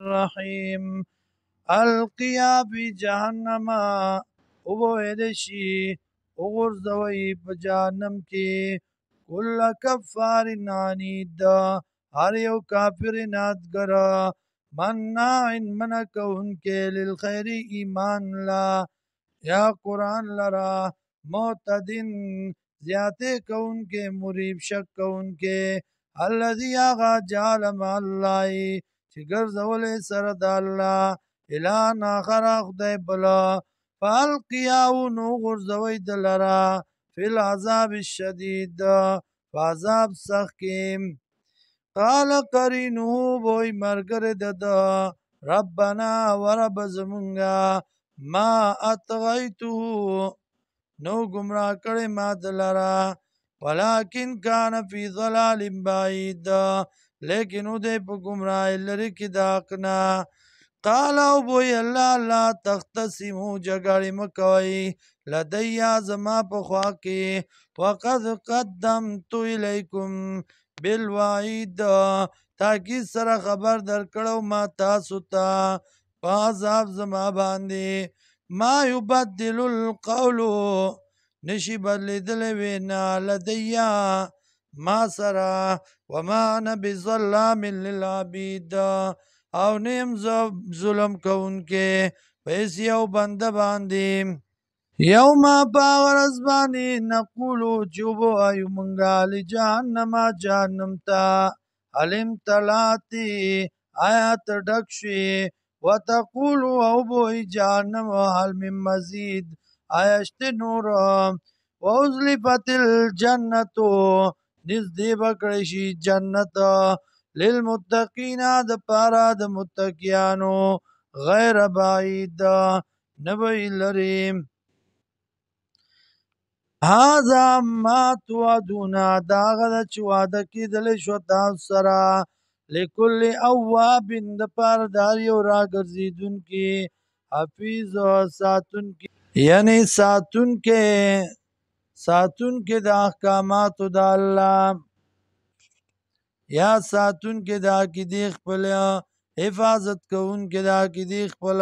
الرحیم القیا فی جهنم وبویدشی وغورځوئ په جهنم کې کل کفار عنید هر یو کافر انادګر مناع منع کوونکی للخیر ایمان لا یا قرآن لرا معتدن زیاته کوونکی مریب شک کوونکی الذي آغا جعل مع الله چې ګرځولې سره د الله الهان آخر خدای بلا فالقیاو نو غورځوئ دلرا فی العذاب الشدید فعذاب سخت کې قال قرینه بوی مرګره د ربنا ورب زمونږه ما اطغیته نو گمراه کړي ما دلرا ولكن كان في ضلال بعید لیکن او دې په گمراه لري کې داقنا قال او بوی الله لا تختصموا جګړې مکوئ لدیا زما په خوا کې وقد قدمت الیکم بالوعید تاکید سره خبر درکړو ما تاسو ته په عذاب زما باندې ما یبدل القول نشي بدلیدل وینا لدیا ما سره وما انا بظلام للعبید او نیم ظلم کوونکې پیس یو بنده باندې یوم باورز باندې نقولو چوبو ایو منگا لجهنم جهنم تا علم تلاتی آیات ډک شوی وتقولو او بوئی جهنم حل من مزید آیشت نور وازلفت الجنتو نزدې بکړی شي جنت للمتقین د پارا د متقیانو غیر بعید نبی لریم هذا ما توعدون داغه د چې وعده کېدل شو تاسو سره لکل اواب د پاره د هر یو راګرځېدونکي حفیظ ساتونکي یعنی ساتونکي د احکاماتو د الله یا ساتونکي د عقیدې خپل حفاظت کوونکي د عقیدې خپل